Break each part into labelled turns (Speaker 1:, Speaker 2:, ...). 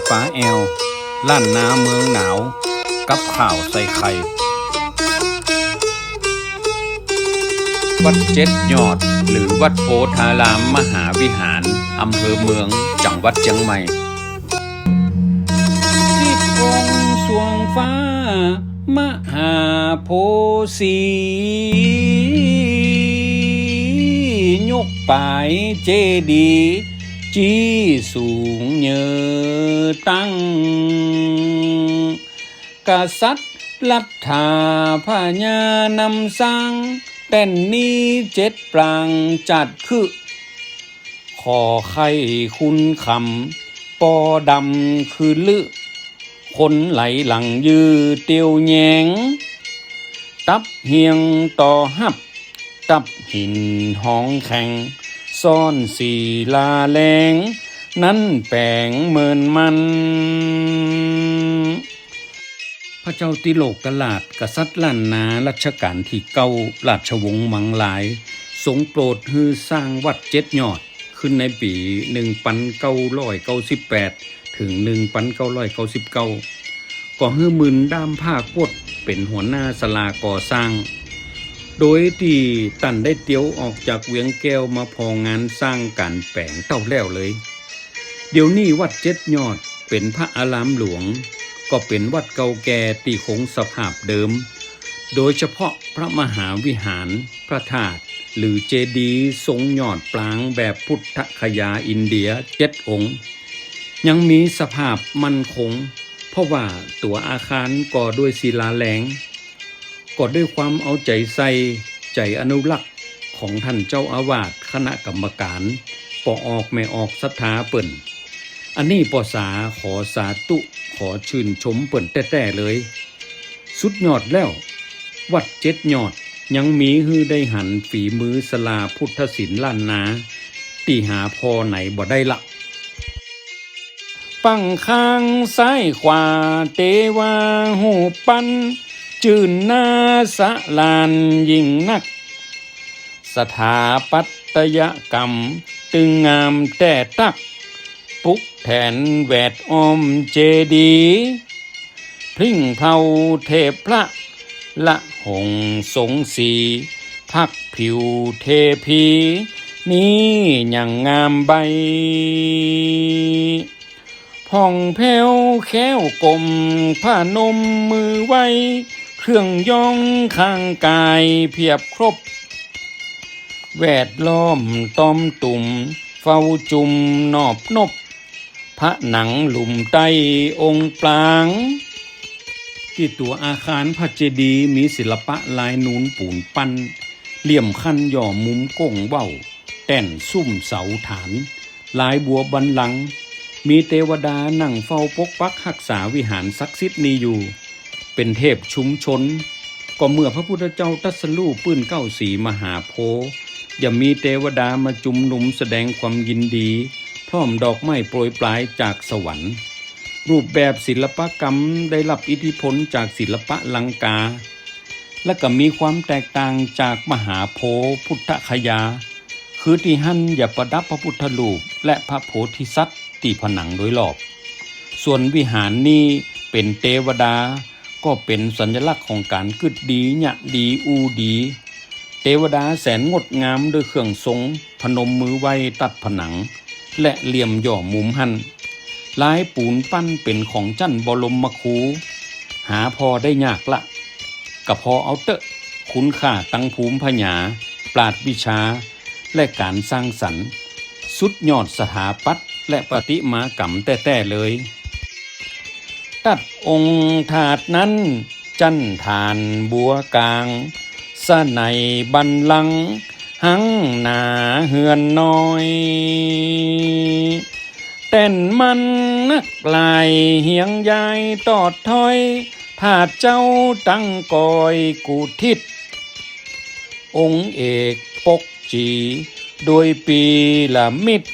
Speaker 1: ป้าแอวล้านนาเมืองหนาวกับข่าวใส่ไข่วัดเจ็ดยอดหรือวัดโพธารามมหาวิหารอำเภอเมืองจังหวัดเชียงใหม่ที่องค์สวงฟ้ามหาโพสียกปลายเจดีย์จี้สูงเยอตั้งกษัตริย์รัฐธาพญานำสร้างแต่นนี้เจ็ดปรางจัดคือขอไข่คุณคำปอดำคือลึคนไหลหลังยือเตียวแยงตับเฮียงต่อหับตับหินห้องแข่งซ่อนสีลาแรง นั้นแปลงเมินมันพระเจ้าติโลกกลาดกษัตริย์ล้านนารัชกาลที่เก้าราชวงศ์มังลายทรงโปรดให้สร้างวัดเจ็ดยอดขึ้นในปี 1998 ถึง 1999 ก็ให้หมื่นด้ามผ้ากดเป็นหัวหน้าศาลาก่อสร้างโดยที่ตันได้เตียวออกจากเวียงแก้วมาพองานสร้างการแปลงเต้าแล้วเลยเดี๋ยวนี้วัดเจ็ดยอดเป็นพระอารามหลวงก็เป็นวัดเก่าแก่ที่คงสภาพเดิมโดยเฉพาะพระมหาวิหารพระธาตุหรือเจดีย์ทรงยอดปรางแบบพุทธคยาอินเดีย7 องค์ยังมีสภาพมั่นคงเพราะว่าตัวอาคารก่อด้วยศิลาแรงก็ด้วยความเอาใจใส่ใจอนุรักษ์ของท่านเจ้าอาวาสคณะกรรมการปออกไม่ออกศรัทธาเปิ่นอันนี้ปอสาขอสาธุขอชื่นชมเปิ่นแต้ๆเลยสุดยอดแล้ววัดเจ็ดยอดยังมีฮือได้หันฝีมือสลาพุทธศิลป์ล้านนาตีหาพอไหนบ่ได้ละปังข้างซ้ายขวาเตวาหูปันจื่นหน้าสะลานยิ่งนักสถาปัตยกรรมตึงงามแต่ตักปุกแทนแวดอ้อมเจดีย์พริ่งเพลาเทพพระละหงสงสีพักผิวเทพีนี้อย่างงามใบผ่องแผ้วแค้วกลมผ้านมมือไว้เครื่องย่องข้างกายเพียบครบแวดล้อมต้อมตุ่มเฝ้าจุมนอบนบพระหนังหลุมใต้องค์ปรางที่ตัวอาคารพระเจดีย์มีศิลปะลายนูนปูนปั้นเหลี่ยมคันย่อมุมก้งเว้าแต่นซุ่มเสาฐานลายบัวบันลังมีเทวดานั่งเฝ้าปกปักรักษาวิหารศักดิ์สิทธิ์นี้อยู่เป็นเทพชุมชนก็เมื่อพระพุทธเจ้าตรัสรู้ปื้นเก้าสีมหาโพธิ์อย่ามีเทวดามาจุมนุมแสดงความยินดีพร้อมดอกไม้โปรยปลายจากสวรรค์รูปแบบศิลปกรรมได้รับอิทธิพลจากศิลปะลังกาและก็มีความแตกต่างจากมหาโพธิ์พุทธคยาคือที่หั่นอย่าประดับพระพุทธรูปและพระโพธิสัตว์ที่ผนังโดยรอบส่วนวิหารนี้เป็นเทวดาก็เป็นสัญลักษณ์ของการกึดดีญะดีอูดีเทวดาแสนงดงามด้วยเครื่องทรงพนมมือไหว้ตัดผนังและเหลี่ยมย่อมุมหั่นลายปูนปั้นเป็นของจั่นบรมครูหาพอได้ยากละก็พอเอาเตอะคุณค่าตั้งภูมิพญาปราดวิชาและการสร้างสรรค์สุดยอดสถาปัตย์และประติมากรรมแต้ๆเลยตัดองค์ถาดนั้นจันทานบัวกลางสะในบันลังก์หังหนาเฮือนน้อยเต้นมันนักลายเหียงยายตอดถอยถาดเจ้าตั้งกอยกูทิศองค์เอกปกจีโดยปีละมิตร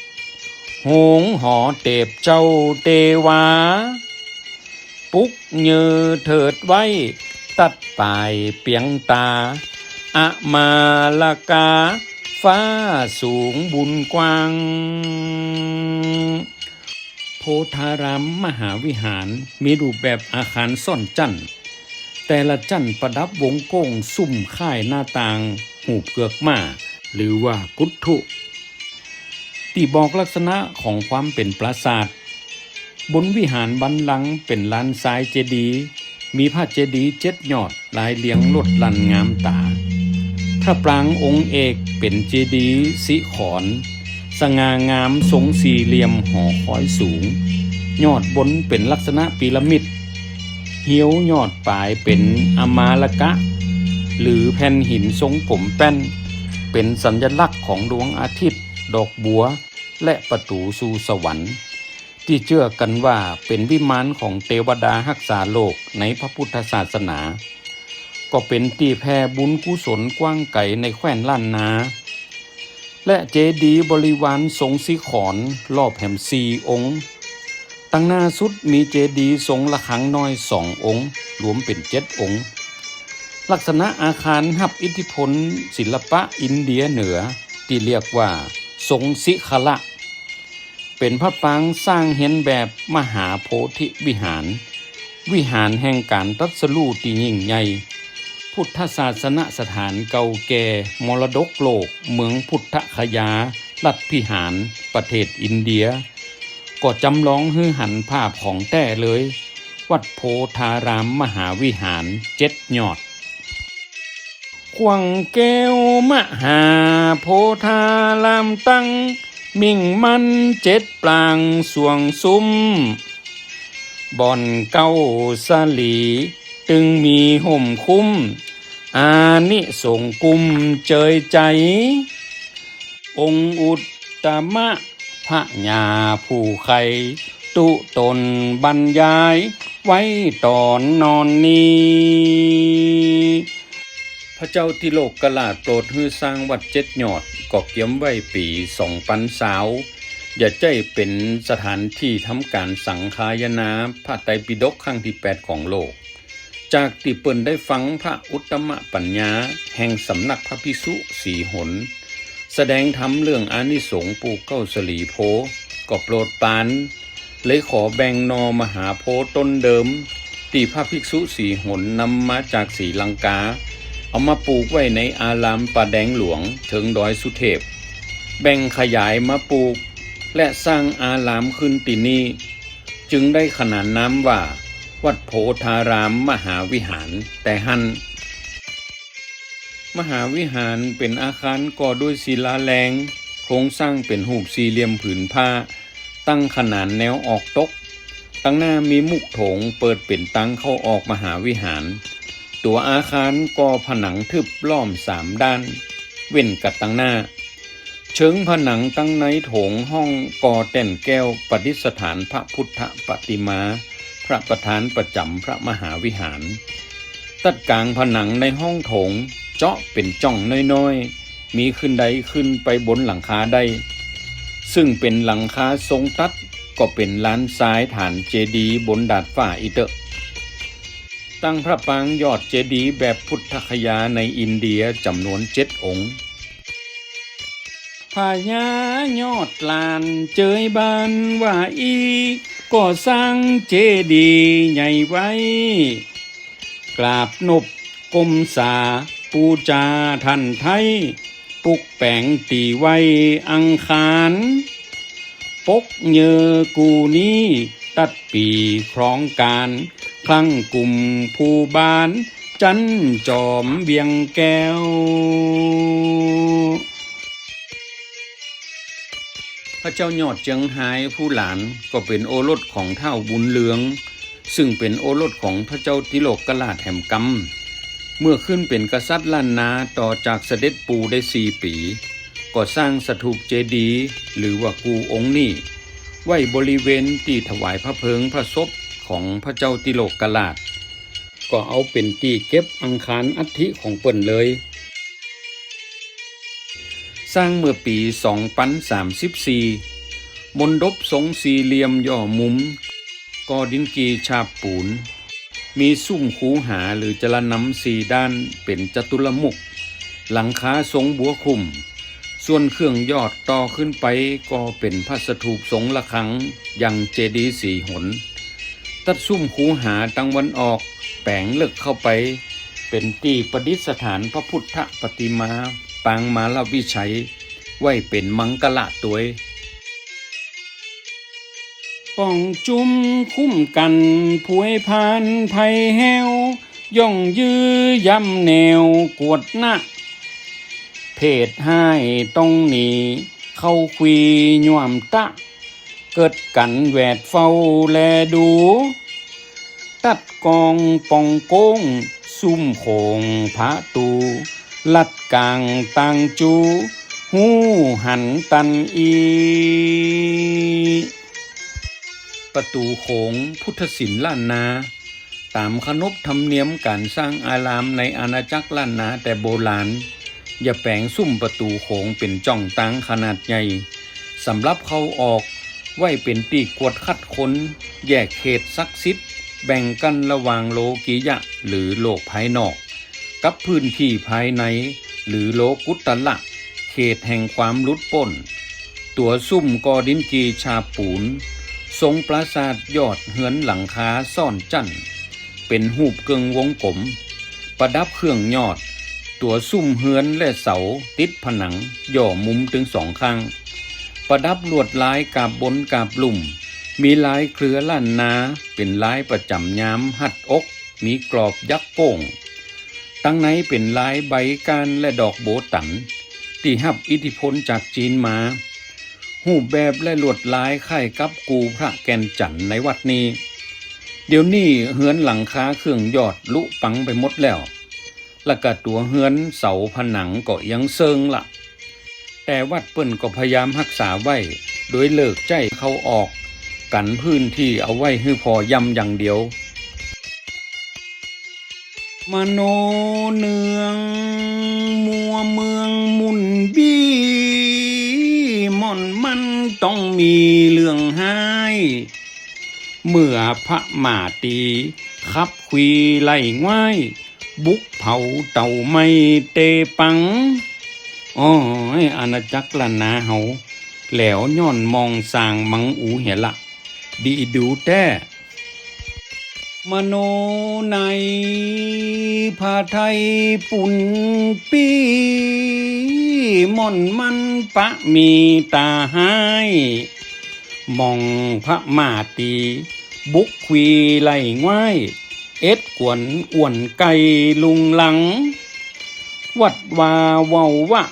Speaker 1: หงหอเตบเจ้าเตวาปุกเยือเถิดไว้ตัดปลายเปียงตาอะมาลากาฟ้าสูงบุญกว้าง โพธารามมหาวิหารมีรูปแบบอาคารซ่อนจั่นแต่ละจั่นประดับวงโก้งซุ่มค่ายหน้าต่างหูเกือกม้าหรือว่ากุฏถุที่บอกลักษณะของความเป็นปราสาทบนวิหารบันลังก์เป็นลานทรายเจดีย์มีพระเจดีย์7ยอดลายเลียงลดลันงามตาพระปรางองค์เอกเป็นเจดีย์สิขรสง่างามทรงสี่เหลี่ยมหอคอยสูงยอดบนเป็นลักษณะพีระมิดเหี่ยวยอดปลายเป็นอมาลกะหรือแผ่นหินทรงผมแป้นเป็นสัญลักษณ์ของดวงอาทิตย์ดอกบัวและประตูสู่สวรรค์ที่เชื่อกันว่าเป็นวิมานของเทวดารักษาโลกในพระพุทธศาสนาก็เป็นที่แผ่บุญกุศลกว้างไกลในแคว้นล้านนาและเจดีย์บริวารทรงสิขรรอบแห่ม4องค์ตั้งหน้าสุดมีเจดีย์ทรงระฆังน้อย2องค์รวมเป็น7องค์ลักษณะอาคารรับอิทธิพลศิลปะอินเดียเหนือที่เรียกว่าทรงสิขละเป็นพระปรางสร้างเห็นแบบมหาโพธิวิหารวิหารแห่งการตรัสรู้ที่ยิ่งใหญ่พุทธศาสนสถานเก่าแก่มรดกโลกเมืองพุทธคยารัฐพิหารประเทศอินเดียก็จำลองฮือหันภาพของแต้เลยวัดโพธารามมหาวิหาร7ยอดขวังแก้วมหาโพธารามตั้งมิ่งมัน7ปรางสวงซุ้มบ่อนเก้าสลีตึงมีห่มคุ้มอานิสงส์กุมเจยใจองค์อุตตมะพระญาผู้ไขตุตนบรรยายไว้ตอนนอนนี้พระเจ้าติโลกราชโปรดฮือสร้างวัด7ยอดก็เกี่ยมไว้ปี2020อย่าใจเป็นสถานที่ทำการสังฆายนาพระไตรปิฎกครั้งที่8ของโลกจากที่เปิ้นได้ฟังพระอุตตมปัญญาแห่งสำนักพระภิกษุสีหนแสดงธรรมเรื่องอานิสงส์ปลูกเก้าสลีโพก็โปรดปรานเลยขอแบ่งนอมหาโพต้นเดิมที่พระภิกษุสีหนนำมาจากศรีลังกาเอามาปลูกไว้ในอารามป่าแดงหลวงถึงดอยสุเทพแบ่งขยายมาปลูกและสร้างอารามขึ้นที่นี้จึงได้ขนานนามว่าวัดโพธารามมหาวิหารแต่หันมหาวิหารเป็นอาคารก่อด้วยศิลาแรงโครงสร้างเป็นรูปสี่เหลี่ยมผืนผ้าตั้งขนานแนวออกตกตั้งหน้ามีมุกโถงเปิดเป็นตั้งเข้าออกมหาวิหารตัวอาคารก่อผนังทึบล้อม3ด้านเว้นกับตั้งหน้าเชิงผนังตั้งในโถงห้องก่อแต่นแก้วประดิษฐานพระพุทธปฏิมาพระประธานประจำพระมหาวิหารตัดกลางผนังในห้องโถงเจาะเป็นจ่องน้อยๆมีขึ้นใดขึ้นไปบนหลังคาได้ซึ่งเป็นหลังคาทรงตัดก็เป็นลานทรายฐานเจดีย์บนดาดฟ้าอีเตอตั้งพระปรางยอดเจดีย์แบบพุทธคยาในอินเดียจำนวน7องค์พญายอดลานเจยบานว่าอีก็สร้างเจดีย์ใหญ่ไว้กราบนบกมสาปูจาท่านไทยปุกแปงตีไว้อังคารปกเยอกูนี้ตัดปีครองการคลั่งกลุ่มผู้บานจันจอมเบียงแก้วพระเจ้ายอดเจียงไฮ้ผู้หลานก็เป็นโอรสของเฒ่าบุญเหลืองซึ่งเป็นโอรสของพระเจ้าติโลกราชแห่มกำเมื่อขึ้นเป็นกษัตริย์ล้านนาต่อจากเสด็จปู่ได้4 ปีก็สร้างสถูปเจดีย์หรือว่ากูองค์นี้ไว้บริเวณที่ถวายพระเพลิงพระศพของพระเจ้าติโลกราชก็เอาเป็นที่เก็บอังคารอัฐิของเปิ้นเลยสร้างเมื่อปี2034มณฑปทรงสี่เหลี่ยมย่อมุมก่อดินกีฉาบปูนมีซุ้มคูหาหรือจรนำ4ด้านเป็นจัตุรมุขหลังคาทรงบัวคลุม ส่วนเครื่องยอดต่อขึ้นไปก็เป็นพระสถูปทรงระฆังยังเจดีย์สี่หนตัดซุ่มคูหาตังวันออกแปลงเลิกเข้าไปเป็นที่ประดิษฐานพระพุทธปฏิมาปางมาลวิชัยไว้เป็นมังกละตัวยป้องจุมคุ้มกันผวยพานภัยแห้วย่องยื้อย่ำแนวกวดหน้าเพศให้ต้องหนีเข้าคุยย่วมตะเกิดกันแวดเฝ้าแลดูตัดกองป่องโก้งซุ่มโขงพระตูลัดกลางตังจูหูหันตันอีประตูโขงพุทธศิลป์ล้านนาตามขนบธรรมเนียมการสร้างอารามในอาณาจักรล้านนาแต่โบราณอย่าแปลงซุ่มประตูโขงเป็นจ่องตังขนาดใหญ่สำหรับเข้าออกไว้เป็นตีกวดคัดค้นแยกเขตศักดิ์สิทธิ์แบ่งกันระหว่างโลกิยะหรือโลกภายนอกกับพื้นที่ภายในหรือโลกุตตละเขตแห่งความหลุดพ้นตัวซุ่มกอดินกีชาปูนทรงปราสาทยอดเหือนหลังคาซ่อนจั่นเป็นหูปเกิงวงกลมประดับเครื่องยอดตัวซุ่มเหือนและเสาติดผนังย่อมุมถึงสองข้างประดับลวดลายกาบบนกาบลุ่มมีลายเครือล้านนาเป็นลายประจำยามหัดอกมีกรอบยักษ์โป่งตั้งในเป็นลายใบการและดอกโบตันที่รับอิทธิพลจากจีนมารูปแบบและลวดลายคล้ายกับกูพระแก่นจันทร์ในวัดนี้เดี๋ยวนี้เหือนหลังคาเครื่องยอดลุปังไปหมดแล้วและก็ตัวเหือนเสาผนังก็ยังเซิงละแต่วัดเปิ้นก็พยายามรักษาไว้โดยเลิกใจเข้าออกกันพื้นที่เอาไว้ให้พอยำอย่างเดียวมโนเนืองมัวเมืองมุนบีม่อนมันต้องมีเรื่องให้เมื่อพระมาตีขับคุยไล่ง่ายบุกเผาเต่าไม่เตปังอ้อยอาณาจักรล้านนาเฮาแหล้วย้อนมองสร้างมังอูเหียละดีดูแต่มโนในผาไทยปุ่นปีม่อนมันปะมีตาหายมองพระมาตีบุกควีไล่ง่ายเอ็ดกวนอ้วนไก่ลุงหลังวัดวาเว้าวะ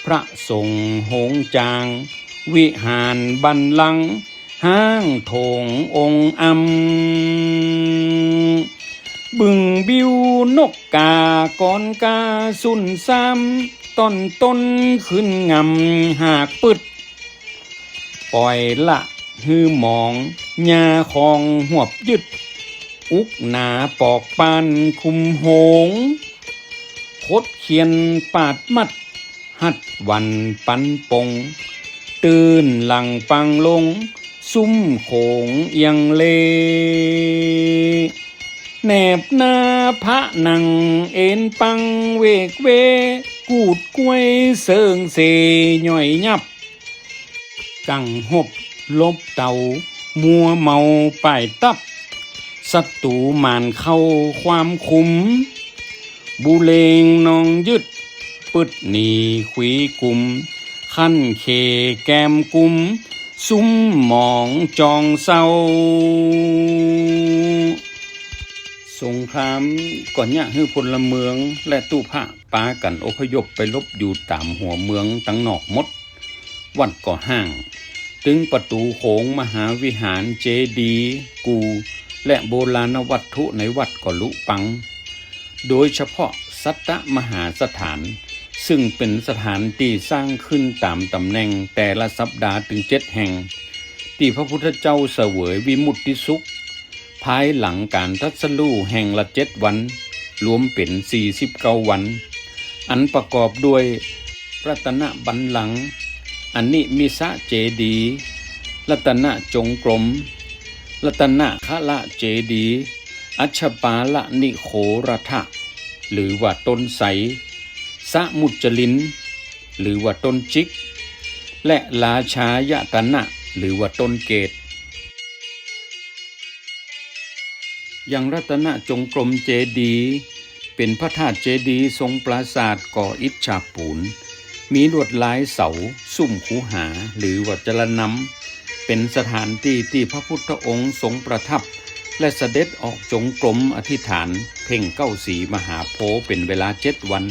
Speaker 1: พระสงฆ์หงจางวิหารบันลังห้างโถงองค์บึงบิวนกกากอนกาสุนซ้ำต้นขึ้นงำหากปึดปล่อยละฮือมองหญ้าของหวบยึดอุกหนาปอกปานคุมโหงคดเขียนปาดมัดหัดวันปันปงตื่นหลังปังลงซุ้มโขงเอียงเลแนบหน้าพระนังเอ็นปังเวกเวกูดกล้วยเสิงเสย่อยยับกังหบลบเต่ามัวเมาป่ายตับศัตรูมานเข้าความคุมบุเลงนองยึดปึดหนีขุยกุมขั้นเคแกมกุมซุ้มหมองจองเศร้าสงครามก่อนเนี่ยให้พลเมืองและตู้ผ้าปากันอพยพไปลบอยู่ตามหัวเมืองตั้งนอกมดวัดก่อห้างถึงประตูโขงมหาวิหารเจดีย์กูและโบราณวัตถุในวัดก็ลุปังโดยเฉพาะสัตตมหาสถานซึ่งเป็นสถานที่สร้างขึ้นตามตำแหน่งแต่ละสัปดาห์ถึง7 แห่งที่พระพุทธเจ้าเสวยวิมุตติสุขภายหลังการตรัสรู้แห่งละ7 วันรวมเป็น49 วันอันประกอบด้วยรัตนบัลลังก์อนิมิสะเจดีย์รัตนจงกรมรัตนคละเจดีย์อัชปาละนิโขรทะหรือว่าต้นไสสะมุจลินหรือว่าต้นจิก และราชายตนะหรือว่าต้นเกตอย่างรัตนจงกรมเจดีย์เป็นพระธาตุเจดีย์ทรงปราสาทก่ออิฐฉาบปูนมีลวดลายเสาซุ้มคูหาหรือวัจรนำเป็นสถานที่ที่พระพุทธองค์ทรงประทับและเสด็จออกจงกรมอธิษฐานเพ่งเก้าสีมหาโพธิ์เป็นเวลา7 วัน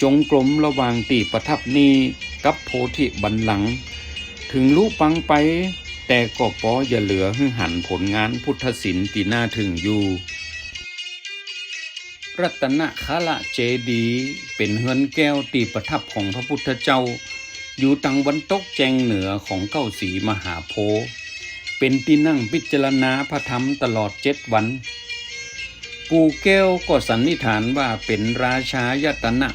Speaker 1: จงกรมระหว่างที่ประทับนี้กับโพธิบัลลังก์ถึงรู้ปังไปแต่ก็ปออย่าเหลือหึหันผลงานพุทธศิลป์ที่น่าถึงอยู่รัตนคละเจดีย์เป็นเฮือนแก้วตีประทับของพระพุทธเจ้าอยู่ตังวันตกแจงเหนือของเก้าสีมหาโพธิ์เป็นที่นั่งพิจารณาพระธรรมตลอด7 วันปู่แก้วก็สันนิษฐานว่าเป็นราชายตนะ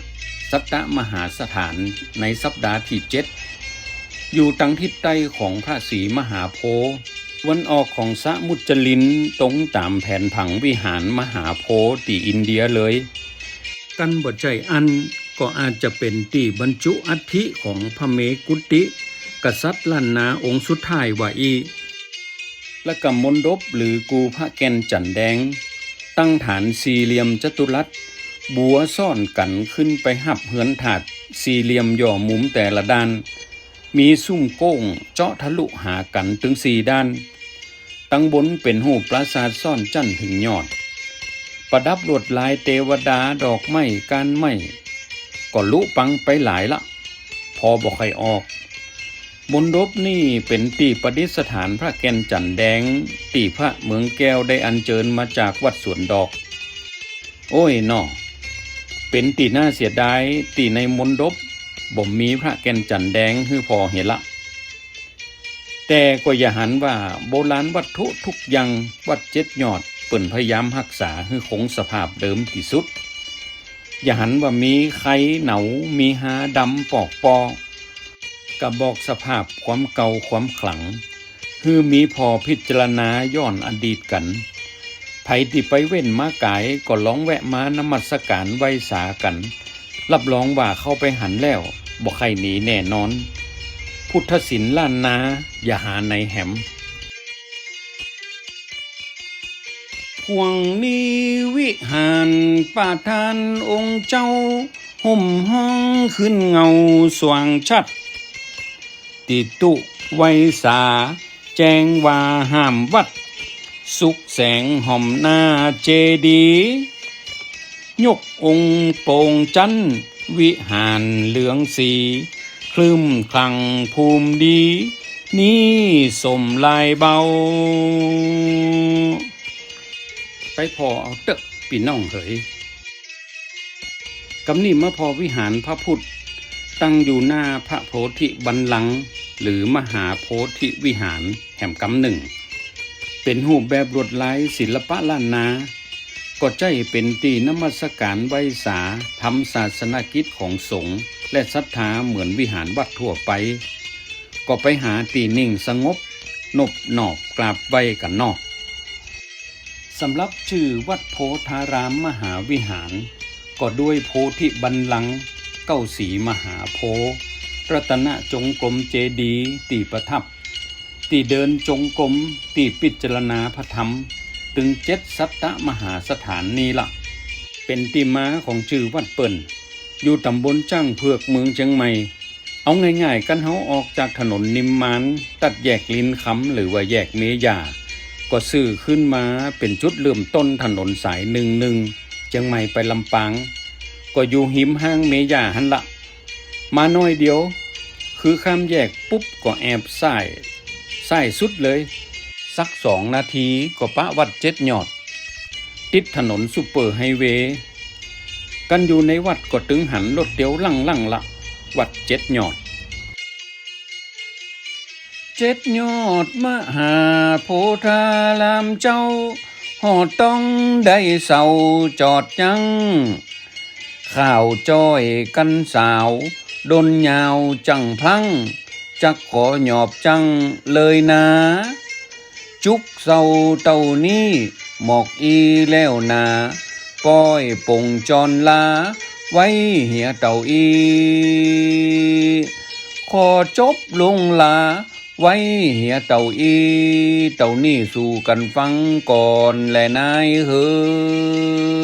Speaker 1: สัตตมหาสถานในสัปดาห์ที่7อยู่ตังทิศใต้ของพระศรีมหาโพธิ์วันออกของสะมุจลินตรงตามแผนผังวิหารมหาโพธิ์ที่อินเดียเลยกันบ่ใจอันก็อาจจะเป็นที่บรรจุอัฐิของพระเมกุติกษัตริย์ล้านนาองค์สุดท้ายว่าอีและกับมณฑปหรือกูพระแก่นจันแดงตั้งฐานสี่เหลี่ยมจัตุรัสบัวซ่อนกันขึ้นไปหับเหือนถาดสี่เหลี่ยมย่อมุมแต่ละด้านมีซุ้มโก้งเจาะทะลุหากันถึง4 ด้านตั้งบนเป็นรูปปราสาทซ่อนจั่นถึงยอดประดับลวดลายเทวดาดอกไม้การไม้ก็ลุปังไปหลายละพอบอกใครออกมณฑปนี่เป็นที่ประดิษฐานพระแก่นจันแดงที่พระเมืองแก้วได้อัญเชิญมาจากวัดสวนดอกโอ้ยน้อเป็นที่น่าเสียดายที่ในมณฑปบ่มีพระแก่นจันแดงคือพอเห็นละแต่ก็อย่าหันว่าโบราณวัตถุทุกอย่างวัด7 ยอดเปิ่นพยายามรักษาให้คงสภาพเดิมที่สุดอย่าหันว่ามีไข้เหนามีหาดำปอกปอกระบอกสภาพความเก่าความขลังคือมีพอพิจารณาย้อนอดีตกันไผที่ไปเว้นมากายก็ลองแวะมานมัสการไหว้สากันรับรองว่าเข้าไปหันแล้วบ่ใครหนีแน่นอนพุทธศิลป์ล้านนาอย่าหาในแหมพวงนี้วิหารป่าทานองค์เจ้าห่มห้องขึ้นเงาสว่างชัดติตุไวสาแจ้งว่าห้ามวัดสุขแสงห่มหน้าเจดีย์ยกองค์โปร่งจันทร์วิหารเหลืองสีคลึ้มคลังภูมิดีนี่สมลายเบาไปพอเอาเตอะปีน้องเหยกำนี่มาพอวิหารพระพุทธตั้งอยู่หน้าพระโพธิบัลลังก์หรือมหาโพธิวิหารแห่งกำหนึ่งเป็นรูปแบบลวดลายศิลปะล้านนาก็ใจเป็นที่นมัสการไหว้สาทำศาสนกิจของสงฆ์และศรัทธาเหมือนวิหารวัดทั่วไปก็ไปหาตีนิ่งสงบนบนอบกราบไหว้กันนอกสำหรับชื่อวัดโพธารามมหาวิหารก็ด้วยโพธิบัลลังก์เก้าสีมหาโพธิ์รัตนจงกรมเจดีย์ที่ประทับที่เดินจงกรมที่พิจารณาพระธรรมถึง7 สัตตมหาสถานนี้ละเป็นที่มาของชื่อวัดเปิ่นอยู่ตำบลจ้างเผือกเมืองเชียงใหม่เอาง่ายๆกันเฮาออกจากถนนนิมมานตัดแยกลินคำหรือว่าแยกเมยาก็ซื้อขึ้นมาเป็นจุดเริ่มต้นถนนสาย11เชียงใหม่ไปลำปางก็อยู่หิมห้างเมยาหันละมาน้อยเดียวคือข้ามแยกปุ๊บก็แอบซ้ายสุดเลยสัก2 นาทีก็ปะวัด7 ยอดติดถนนซุปเปอร์ไฮเวย์กันอยู่ในวัดก็ถึงหันรถเดียวลั่งละวัด7 ยอด7 ยอดมหาโพธารามเจ้าหอดต้องได้เสาจอดยังข้าวจ้อยกันสาวดนยาวจังพลังจักขอหยอบจังเลยนะจุกเศร้าเต่านี้หมอกอีแล้วนาป้อยปงจรลาไว้เหียเต่าอีข อจบลงลาไว้เหียเต่าอีเต่านี่สู่กันฟังก่อนแลนายเฮอ